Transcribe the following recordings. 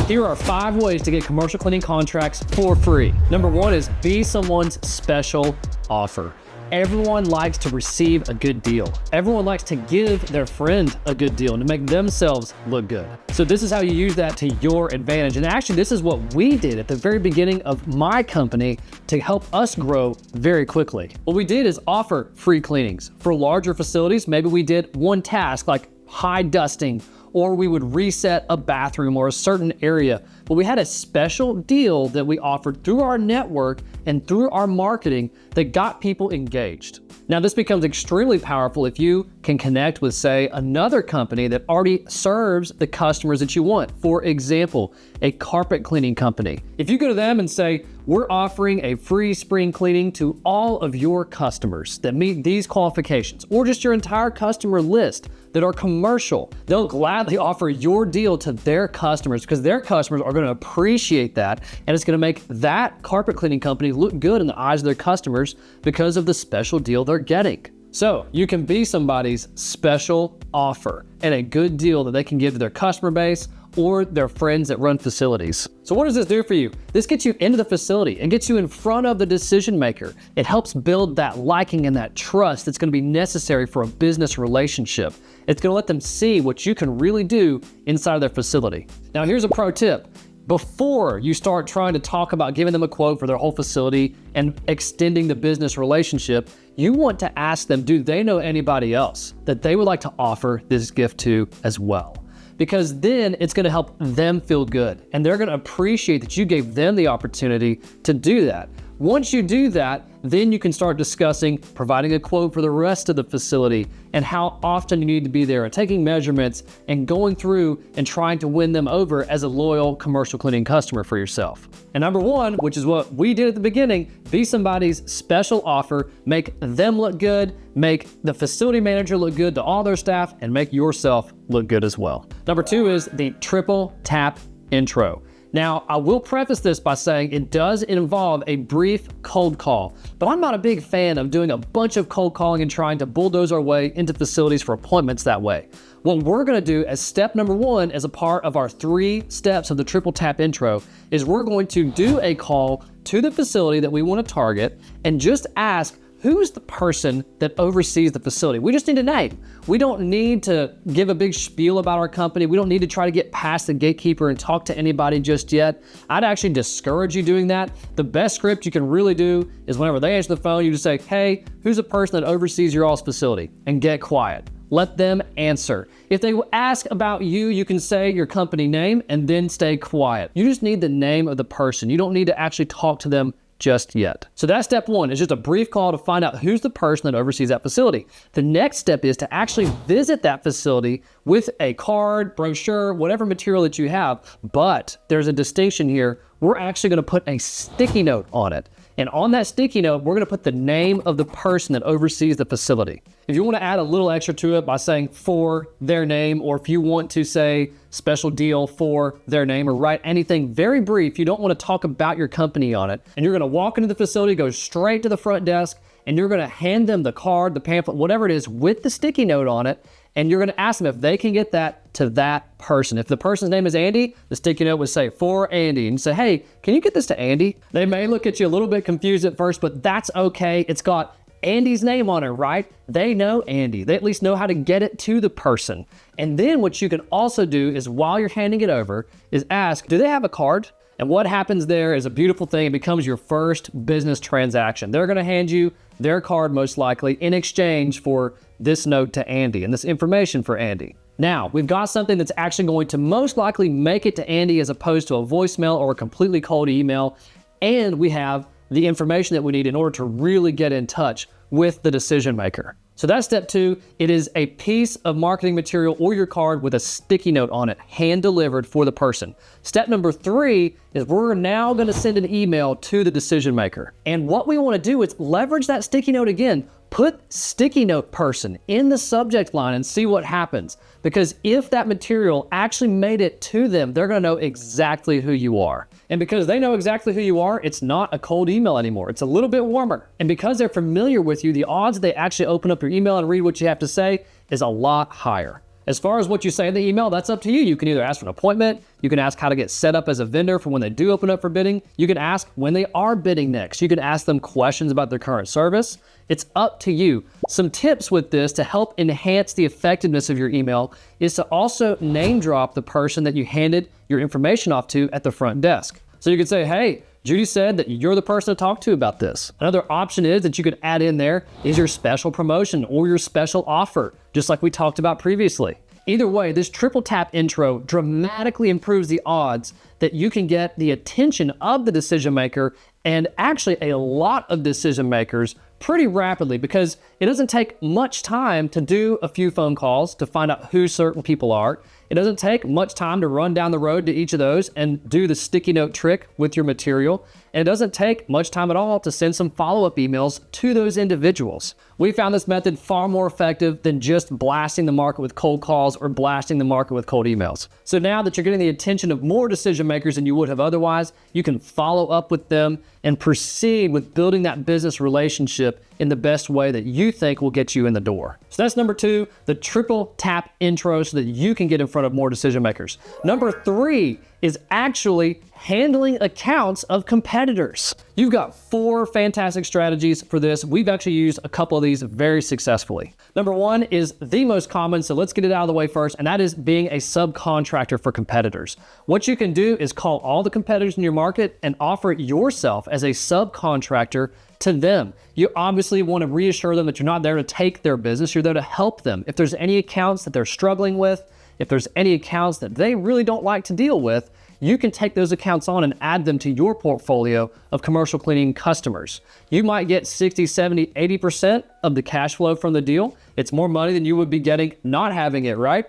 Here are 5 ways to get commercial cleaning contracts for free. Number 1 is be someone's special offer. Everyone likes to receive a good deal. Everyone likes to give their friend a good deal and to make themselves look good. So this is how you use that to your advantage. And actually, this is what we did at the very beginning of my company to help us grow very quickly. What we did is offer free cleanings. For larger facilities, maybe we did one task like high dusting, or we would reset a bathroom or a certain area. But we had a special deal that we offered through our network and through our marketing that got people engaged. Now, this becomes extremely powerful if you can connect with, say, another company that already serves the customers that you want. For example, a carpet cleaning company. If you go to them and say, we're offering a free spring cleaning to all of your customers that meet these qualifications, or just your entire customer list that are commercial, they'll gladly offer your deal to their customers because their customers are going to appreciate that, and it's going to make that carpet cleaning company look good in the eyes of their customers because of the special deal they're getting. So you can be somebody's special offer and a good deal that they can give to their customer base or their friends that run facilities. So what does this do for you? This gets you into the facility and gets you in front of the decision maker. It helps build that liking and that trust that's going to be necessary for a business relationship. It's going to let them see what you can really do inside of their facility. Now, here's a pro tip. Before you start trying to talk about giving them a quote for their whole facility and extending the business relationship, you want to ask them, do they know anybody else that they would like to offer this gift to as well? Because then it's going to help them feel good and they're going to appreciate that you gave them the opportunity to do that. Once you do that, then you can start discussing providing a quote for the rest of the facility and how often you need to be there and taking measurements and going through and trying to win them over as a loyal commercial cleaning customer for yourself. And number 1, which is what we did at the beginning, be somebody's special offer, make them look good, make the facility manager look good to all their staff, and make yourself look good as well. Number 2 is the triple tap intro. Now, I will preface this by saying it does involve a brief cold call, but I'm not a big fan of doing a bunch of cold calling and trying to bulldoze our way into facilities for appointments that way. What we're going to do as step number 1 as a part of our 3 steps of the triple tap intro is we're going to do a call to the facility that we want to target and just ask, who's the person that oversees the facility? We just need a name. We don't need to give a big spiel about our company. We don't need to try to get past the gatekeeper and talk to anybody just yet. I'd actually discourage you doing that. The best script you can really do is whenever they answer the phone, you just say, hey, who's the person that oversees your all's facility? And get quiet. Let them answer. If they ask about you, you can say your company name and then stay quiet. You just need the name of the person. You don't need to actually talk to them just yet. So that's step 1, is just a brief call to find out who's the person that oversees that facility. The next step is to actually visit that facility with a card, brochure, whatever material that you have. But there's a distinction here. We're actually going to put a sticky note on it. And on that sticky note, we're going to put the name of the person that oversees the facility. If you want to add a little extra to it by saying for their name, or if you want to say special deal for their name, or write anything very brief, you don't want to talk about your company on it. And you're going to walk into the facility, go straight to the front desk, and you're going to hand them the card, the pamphlet, whatever it is with the sticky note on it. And you're going to ask them if they can get that to that person. If the person's name is Andy, the sticky note would say for Andy, and say, hey, can you get this to Andy? They may look at you a little bit confused at first, but that's okay. It's got Andy's name on it, right? They know Andy. They at least know how to get it to the person. And then what you can also do is, while you're handing it over, is ask, do they have a card? And what happens there is a beautiful thing. It becomes your first business transaction. They're going to hand you their card most likely in exchange for this note to Andy and this information for Andy. Now, we've got something that's actually going to most likely make it to Andy as opposed to a voicemail or a completely cold email. And we have the information that we need in order to really get in touch with the decision maker. So that's step 2. It is a piece of marketing material or your card with a sticky note on it, hand delivered for the person. Step number 3 is we're now going to send an email to the decision maker. And what we want to do is leverage that sticky note again. Put sticky note person in the subject line and see what happens. Because if that material actually made it to them, they're going to know exactly who you are. And because they know exactly who you are, it's not a cold email anymore. It's a little bit warmer. And because they're familiar with you, the odds they actually open up your email and read what you have to say is a lot higher. As far as what you say in the email, that's up to you. You can either ask for an appointment, you can ask how to get set up as a vendor for when they do open up for bidding, you can ask when they are bidding next, you can ask them questions about their current service. It's up to you. Some tips with this to help enhance the effectiveness of your email is to also name drop the person that you handed your information off to at the front desk. So you could say, hey, Judy said that you're the person to talk to about this. Another option is that you could add in there is your special promotion or your special offer, just like we talked about previously. Either way, this triple tap intro dramatically improves the odds that you can get the attention of the decision maker, and actually a lot of decision makers, pretty rapidly, because it doesn't take much time to do a few phone calls to find out who certain people are. It doesn't take much time to run down the road to each of those and do the sticky note trick with your material. And it doesn't take much time at all to send some follow-up emails to those individuals. We found this method far more effective than just blasting the market with cold calls or blasting the market with cold emails. So now that you're getting the attention of more decision makers than you would have otherwise, you can follow up with them and proceed with building that business relationship in the best way that you think will get you in the door. So that's number 2, the triple tap intro, so that you can get in front of more decision makers. Number 3 is actually handling accounts of competitors. You've got 4 fantastic strategies for this. We've actually used a couple of these very successfully. Number 1 is the most common, so let's get it out of the way first, and that is being a subcontractor for competitors. What you can do is call all the competitors in your market and offer yourself as a subcontractor to them. You obviously want to reassure them that you're not there to take their business, you're there to help them. If there's any accounts that they're struggling with, if there's any accounts that they really don't like to deal with, you can take those accounts on and add them to your portfolio of commercial cleaning customers. You might get 60, 70, 80% of the cash flow from the deal. It's more money than you would be getting not having it, right?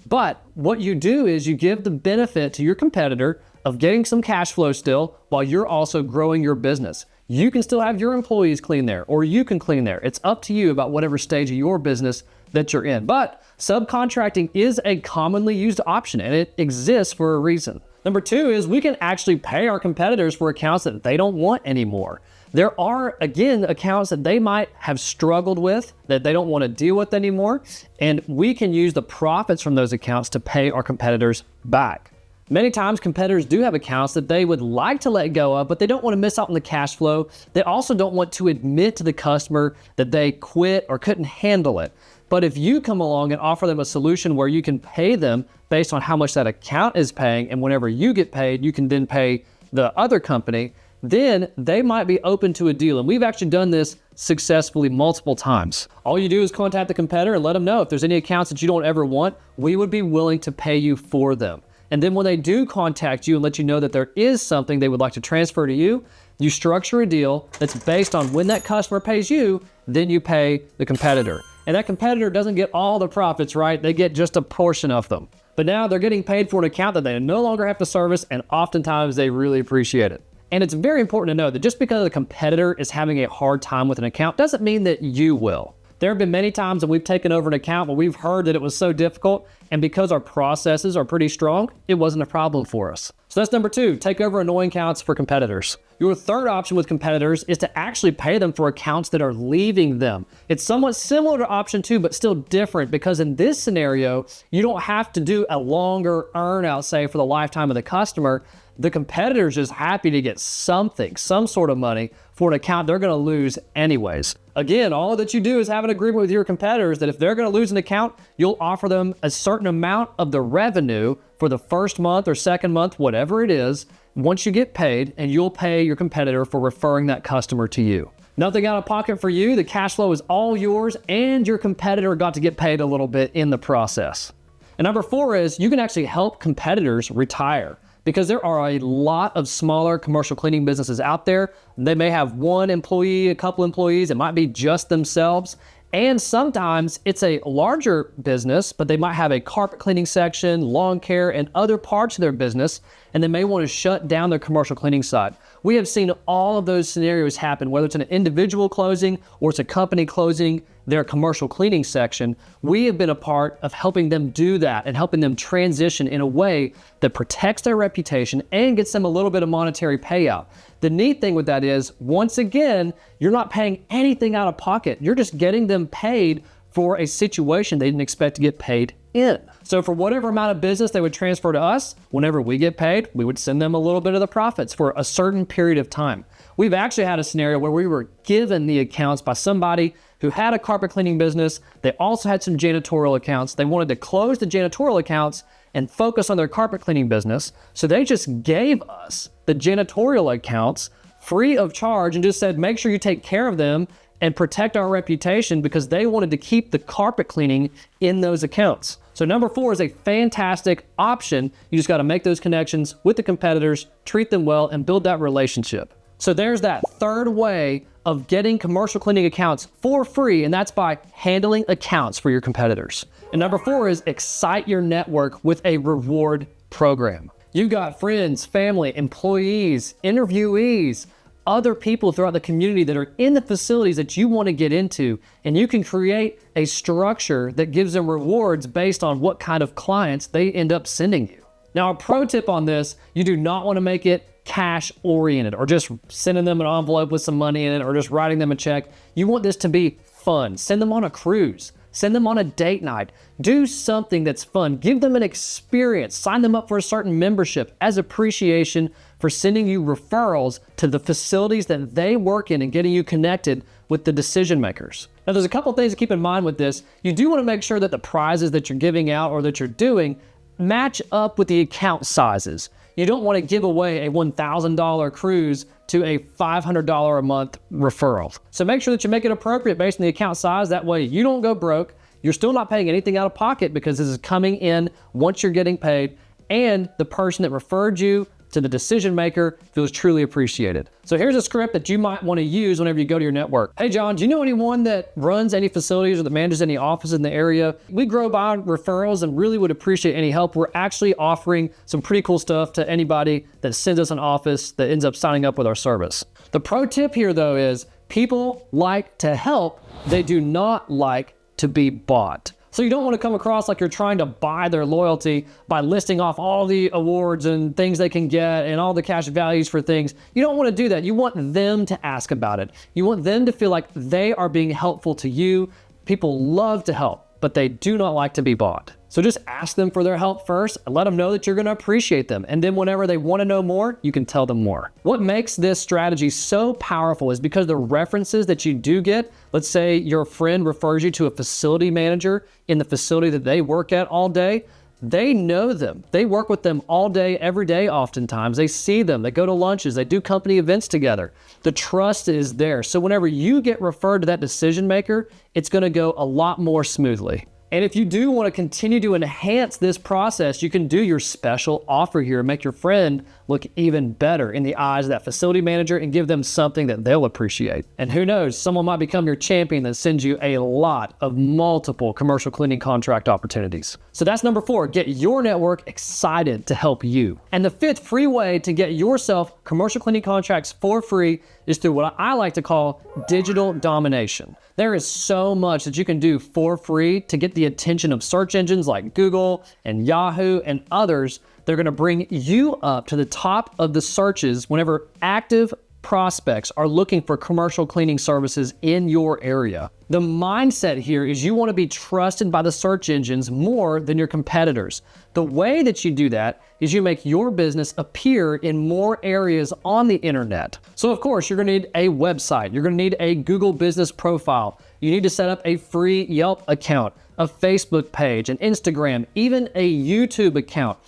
But what you do is you give the benefit to your competitor of getting some cash flow still while you're also growing your business. You can still have your employees clean there, or you can clean there. It's up to you about whatever stage of your business that you're in. But subcontracting is a commonly used option, and it exists for a reason. Number 2 is we can actually pay our competitors for accounts that they don't want anymore. There are, again, accounts that they might have struggled with, that they don't want to deal with anymore, and we can use the profits from those accounts to pay our competitors back. Many times competitors do have accounts that they would like to let go of, but they don't want to miss out on the cash flow. They also don't want to admit to the customer that they quit or couldn't handle it. But if you come along and offer them a solution where you can pay them based on how much that account is paying, and whenever you get paid, you can then pay the other company, then they might be open to a deal. And we've actually done this successfully multiple times. All you do is contact the competitor and let them know if there's any accounts that you don't ever want, we would be willing to pay you for them. And then when they do contact you and let you know that there is something they would like to transfer to you, you structure a deal that's based on when that customer pays you, then you pay the competitor. And that competitor doesn't get all the profits, right? They get just a portion of them. But now they're getting paid for an account that they no longer have to service, and oftentimes they really appreciate it. And it's very important to know that just because the competitor is having a hard time with an account doesn't mean that you will. There have been many times that we've taken over an account where we've heard that it was so difficult, and because our processes are pretty strong, it wasn't a problem for us. So that's number 2, take over annoying accounts for competitors. Your third option with competitors is to actually pay them for accounts that are leaving them. It's somewhat similar to option 2, but still different, because in this scenario, you don't have to do a longer earn out, say, for the lifetime of the customer. The competitor's just happy to get something, some sort of money for an account they're going to lose anyways. Again, all that you do is have an agreement with your competitors that if they're going to lose an account, you'll offer them a certain amount of the revenue for the first month or second month, whatever it is, once you get paid, and you'll pay your competitor for referring that customer to you. Nothing out of pocket for you, the cash flow is all yours, and your competitor got to get paid a little bit in the process. And number 4 is you can actually help competitors retire. Because there are a lot of smaller commercial cleaning businesses out there. They may have one employee, a couple employees, it might be just themselves. And sometimes it's a larger business, but they might have a carpet cleaning section, lawn care, and other parts of their business, and they may want to shut down their commercial cleaning side. We have seen all of those scenarios happen, whether it's an individual closing or it's a company closing their commercial cleaning section. We have been a part of helping them do that and helping them transition in a way that protects their reputation and gets them a little bit of monetary payout. The neat thing with that is, once again, you're not paying anything out of pocket. You're just getting them paid for a situation they didn't expect to get paid in. So for whatever amount of business they would transfer to us, whenever we get paid, we would send them a little bit of the profits for a certain period of time. We've actually had a scenario where we were given the accounts by somebody who had a carpet cleaning business. They also had some janitorial accounts. They wanted to close the janitorial accounts and focus on their carpet cleaning business. So they just gave us the janitorial accounts free of charge and just said, make sure you take care of them and protect our reputation, because they wanted to keep the carpet cleaning in those accounts. So number 4 is a fantastic option. You just got to make those connections with the competitors, treat them well, and build that relationship. So there's that third way of getting commercial cleaning accounts for free, and that's by handling accounts for your competitors. And number 4 is excite your network with a reward program. You've got friends, family, employees, interviewees, other people throughout the community that are in the facilities that you want to get into, and you can create a structure that gives them rewards based on what kind of clients they end up sending you. Now, a pro tip on this, you do not want to make it cash oriented or just sending them an envelope with some money in it or just writing them a check. You want this to be fun. Send them on a cruise. Send them on a date night. Do something that's fun. Give them an experience. Sign them up for a certain membership as appreciation for sending you referrals to the facilities that they work in and getting you connected with the decision makers. Now, there's a couple things to keep in mind with this. You do want to make sure that the prizes that you're giving out or that you're doing match up with the account sizes. You don't want to give away a $1,000 cruise to a $500 a month referral. So make sure that you make it appropriate based on the account size. That way you don't go broke. You're still not paying anything out of pocket because this is coming in once you're getting paid, and the person that referred you to the decision maker feels truly appreciated. So here's a script that you might want to use whenever you go to your network. Hey John, do you know anyone that runs any facilities or that manages any offices in the area? We grow by referrals and really would appreciate any help. We're actually offering some pretty cool stuff to anybody that sends us an office that ends up signing up with our service. The pro tip here though is people like to help. They do not like to be bought. So you don't want to come across like you're trying to buy their loyalty by listing off all the awards and things they can get and all the cash values for things. You don't want to do that. You want them to ask about it. You want them to feel like they are being helpful to you. People love to help, but they do not like to be bought. So just ask them for their help first and let them know that you're going to appreciate them. And then whenever they want to know more, you can tell them more. What makes this strategy so powerful is because the references that you do get, let's say your friend refers you to a facility manager in the facility that they work at all day, they know them. They work with them all day, every day oftentimes. They see them, they go to lunches, they do company events together. The trust is there. So whenever you get referred to that decision maker, it's going to go a lot more smoothly. And if you do want to continue to enhance this process, you can do your special offer here and make your friend look even better in the eyes of that facility manager and give them something that they'll appreciate. And who knows, someone might become your champion that sends you a lot of multiple commercial cleaning contract opportunities. So that's number 4, get your network excited to help you. And the 5th free way to get yourself commercial cleaning contracts for free is through what I like to call digital domination. There is so much that you can do for free to get the attention of search engines like Google and Yahoo and others. They're going to bring you up to the top of the searches whenever active prospects are looking for commercial cleaning services in your area. The mindset here is you want to be trusted by the search engines more than your competitors. The way that you do that is you make your business appear in more areas on the internet. So of course, you're going to need a website. You're going to need a Google business profile. You need to set up a free Yelp account, a Facebook page, an Instagram, even a YouTube account.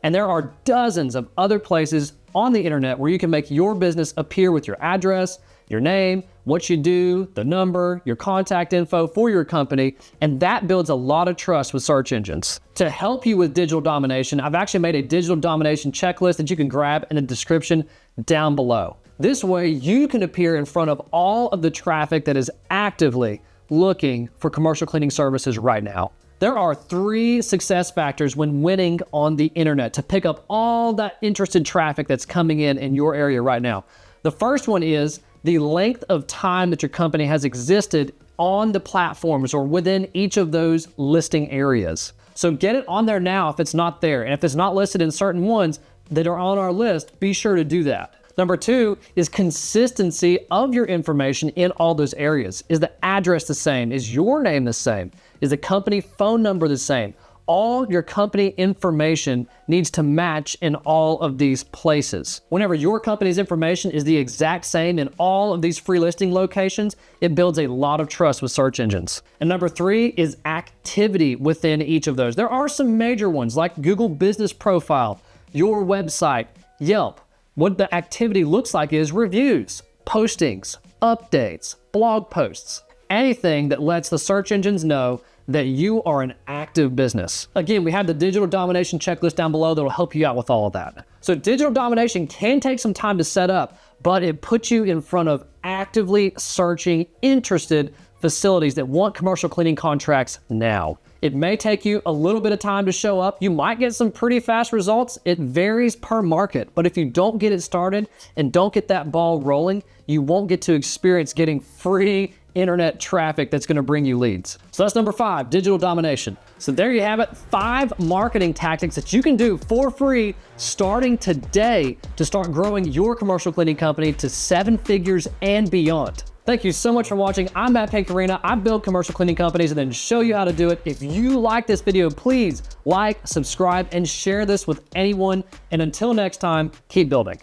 And there are dozens of other places on the internet where you can make your business appear with your address, your name, what you do, the number, your contact info for your company, and that builds a lot of trust with search engines. To help you with digital domination, I've actually made a digital domination checklist that you can grab in the description down below. This way you can appear in front of all of the traffic that is actively looking for commercial cleaning services right now. There are 3 success factors when winning on the internet to pick up all that interested traffic that's coming in your area right now. The first one is the length of time that your company has existed on the platforms or within each of those listing areas. So get it on there now if it's not there. And if it's not listed in certain ones that are on our list, be sure to do that. Number 2 is consistency of your information in all those areas. Is the address the same? Is your name the same? Is the company phone number the same? all your company information needs to match in all of these places. Whenever your company's information is the exact same in all of these free listing locations, it builds a lot of trust with search engines. And number 3 is activity within each of those. There are some major ones like Google Business Profile, your website, Yelp. What the activity looks like is reviews, postings, updates, blog posts, anything that lets the search engines know that you are an active business. Again, we have the digital domination checklist down below that will help you out with all of that. So digital domination can take some time to set up, but it puts you in front of actively searching, interested facilities that want commercial cleaning contracts now. It may take you a little bit of time to show up. You might get some pretty fast results. It varies per market, but if you don't get it started and don't get that ball rolling, you won't get to experience getting free internet traffic that's gonna bring you leads. So that's number 5, digital domination. So there you have it, 5 marketing tactics that you can do for free starting today to start growing your commercial cleaning company to 7 figures and beyond. Thank you so much for watching. I'm Matt Pancarina. I build commercial cleaning companies and then show you how to do it. If you like this video, please like, subscribe, and share this with anyone. And until next time, keep building.